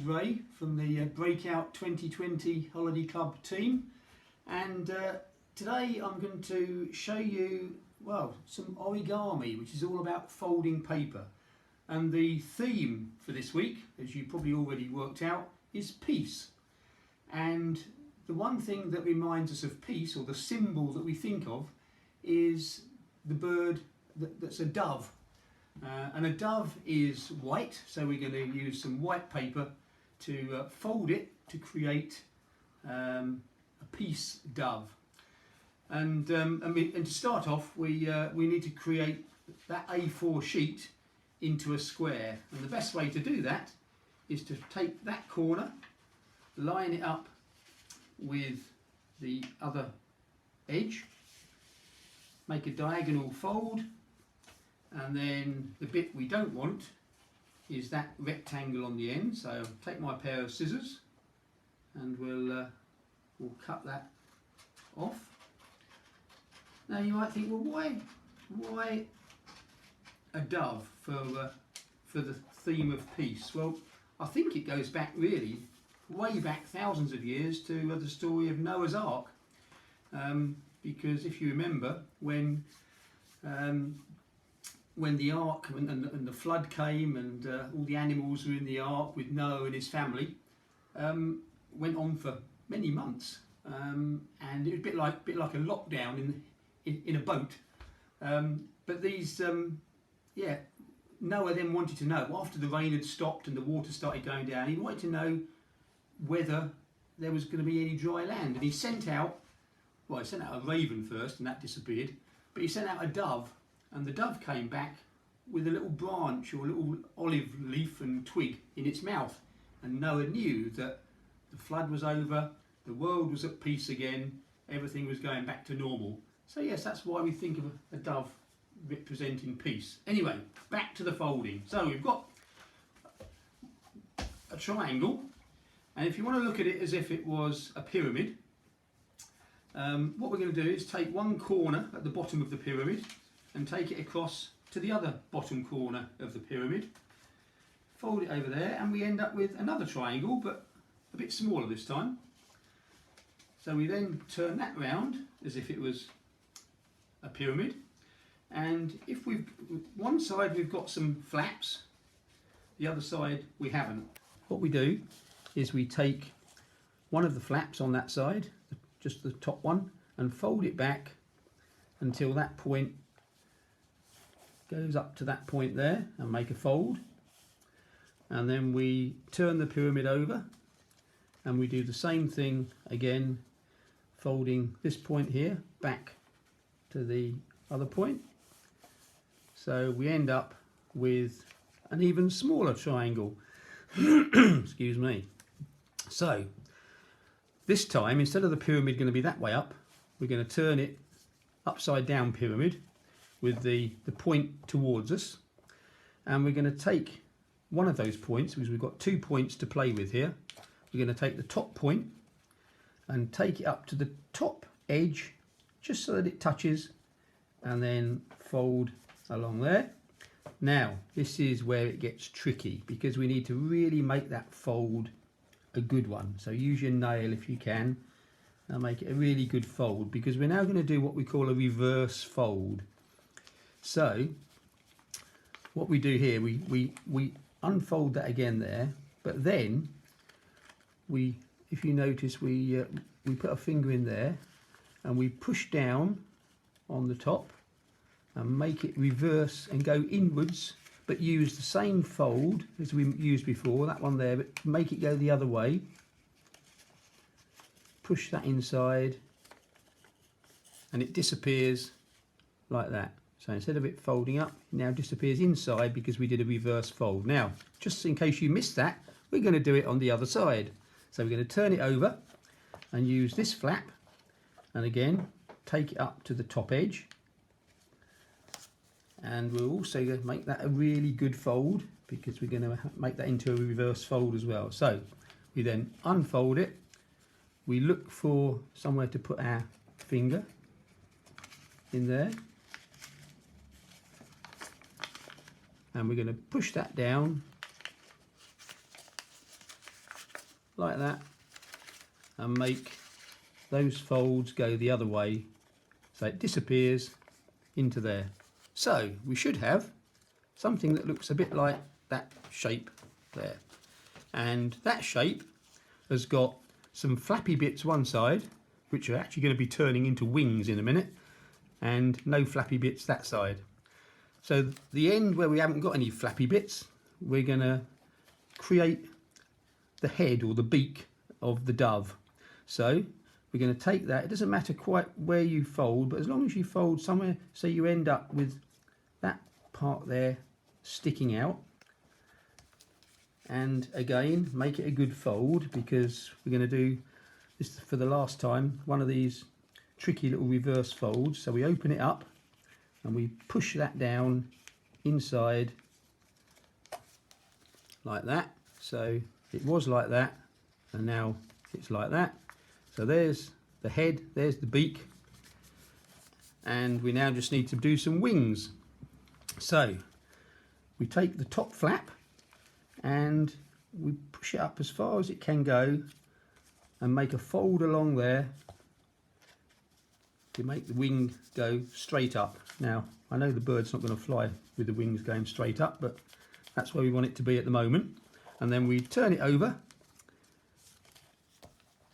Ray from the Breakout 2020 Holiday Club team, and today I'm going to show you, well, some origami, which is all about folding paper. And the theme for this week, as you probably already worked out, is peace. And the one thing that reminds us of peace, or the symbol that we think of, is the bird that's a dove. And a dove is white, so we're going to use some white paper to fold it to create a peace dove. And to start off, we need to create that A4 sheet into a square. And the best way to do that is to take that corner, line it up with the other edge, make a diagonal fold, and then the bit we don't want is that rectangle on the end. So take my pair of scissors and we'll cut that off. Now you might think, well, why a dove for the theme of peace? Well, I think it goes back really way back thousands of years to the story of Noah's Ark, because if you remember, when the ark and the flood came and all the animals were in the ark with Noah and his family, went on for many months, and it was a bit like a lockdown in a boat. But these, Noah then wanted to know, after the rain had stopped and the water started going down, he wanted to know whether there was going to be any dry land. And he sent out a raven first, and that disappeared, but he sent out a dove, and the dove came back with a little branch or a little olive leaf and twig in its mouth. And Noah knew that the flood was over, the world was at peace again, everything was going back to normal. So yes, that's why we think of a dove representing peace. Anyway, back to the folding. So we've got a triangle, and if you want to look at it as if it was a pyramid, what we're going to do is take one corner at the bottom of the pyramid and take it across to the other bottom corner of the pyramid, fold it over there, and we end up with another triangle, but a bit smaller this time. So we then turn that round as if it was a pyramid, and if one side we've got some flaps, the other side we haven't. What we do is we take one of the flaps on that side, just the top one, and fold it back until that point goes up to that point there, and make a fold. And then we turn the pyramid over and we do the same thing again, folding this point here back to the other point. So we end up with an even smaller triangle. Excuse me. So this time, instead of the pyramid going to be that way up, we're going to turn it upside down pyramid with the point towards us, and we're going to take one of those points, because we've got 2 points to play with here. We're going to take the top point and take it up to the top edge just so that it touches, and then fold along there. Now this is where it gets tricky, because we need to really make that fold a good one. So use your nail if you can and make it a really good fold, because we're now going to do what we call a reverse fold. So what we do here, we unfold that again there, but then if you notice, we put a finger in there and we push down on the top and make it reverse and go inwards, but use the same fold as we used before, that one there, but make it go the other way. Push that inside and it disappears like that. So instead of it folding up, it now disappears inside because we did a reverse fold. Now, just in case you missed that, we're going to do it on the other side. So we're going to turn it over and use this flap, and again take it up to the top edge, and we're also going to make that a really good fold, because we're going to make that into a reverse fold as well. So we then unfold it, we look for somewhere to put our finger in there, and we're going to push that down like that and make those folds go the other way so it disappears into there. So we should have something that looks a bit like that shape there, and that shape has got some flappy bits one side which are actually going to be turning into wings in a minute, and no flappy bits that side. So the end where we haven't got any flappy bits, we're going to create the head or the beak of the dove. So we're going to take that, it doesn't matter quite where you fold, but as long as you fold somewhere so you end up with that part there sticking out. And again, make it a good fold, because we're going to do this for the last time, one of these tricky little reverse folds. So we open it up and we push that down inside like that. So it was like that and now it's like that. So there's the head, there's the beak, and we now just need to do some wings. So we take the top flap and we push it up as far as it can go and make a fold along there to make the wing go straight up. Now I know the bird's not going to fly with the wings going straight up, but that's where we want it to be at the moment. And then we turn it over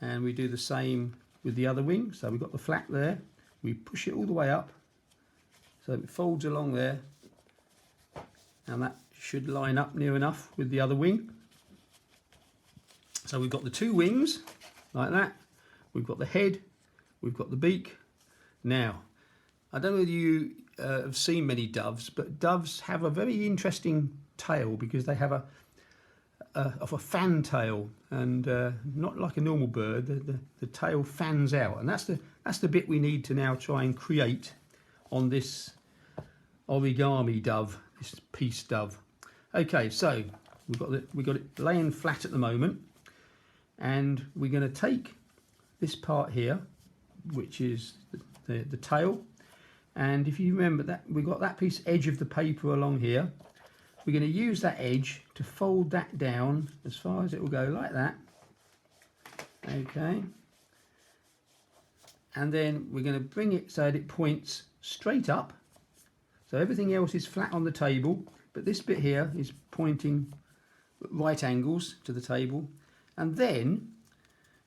and we do the same with the other wing. So we've got the flap there, we push it all the way up so it folds along there, and that should line up near enough with the other wing. So we've got the two wings like that, we've got the head, we've got the beak. Now I don't know whether you have seen many doves, but doves have a very interesting tail because they have a fan tail, and not like a normal bird. The tail fans out, and that's the bit we need to now try and create on this origami dove, this piece dove. Okay, so we've got it laying flat at the moment, and we're going to take this part here, which is the tail, and if you remember that we've got that piece edge of the paper along here, we're going to use that edge to fold that down as far as it will go, like that. Okay, and then we're going to bring it so that it points straight up, so everything else is flat on the table, but this bit here is pointing at right angles to the table. And then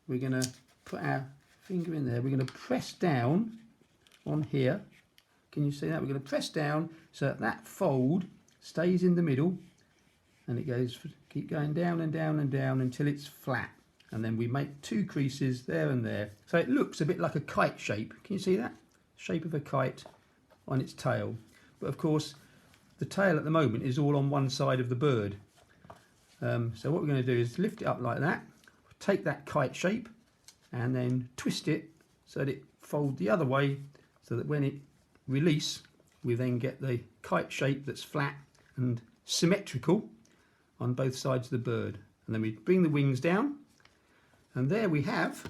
we're going to put our finger in there, we're going to press down on here. Can you see that? We're going to press down so that that fold stays in the middle, and it goes, keep going down and down and down until it's flat, and then we make two creases there and there, so it looks a bit like a kite shape. Can you see that shape of a kite on its tail? But of course the tail at the moment is all on one side of the bird. So what we're going to do is lift it up like that, take that kite shape and then twist it so that it folds the other way, so that when it release we then get the kite shape that's flat and symmetrical on both sides of the bird. And then we bring the wings down, and there we have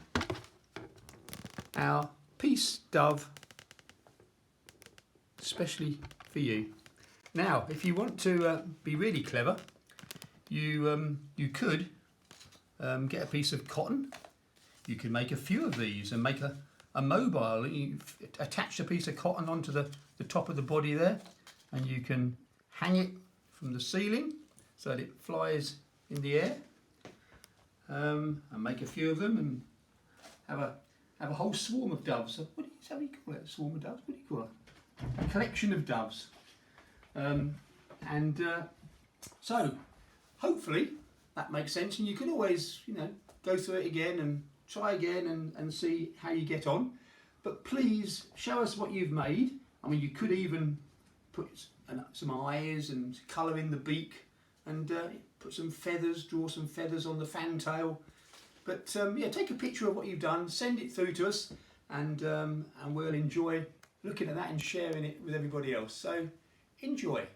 our piece dove, especially for you. Now if you want to be really clever, you could get a piece of cotton. You can make a few of these and make a mobile. You attach a piece of cotton onto the top of the body there, and you can hang it from the ceiling so that it flies in the air, and make a few of them and have a whole swarm of doves. So how do you call it? A swarm of doves? What do you call it? A collection of doves. So hopefully that makes sense, and you can always, go through it again and try again and see how you get on. But please show us what you've made. I mean, you could even put some eyes and colour in the beak, and put some feathers, draw some feathers on the fantail. But yeah, take a picture of what you've done, send it through to us, and we'll enjoy looking at that and sharing it with everybody else. So enjoy.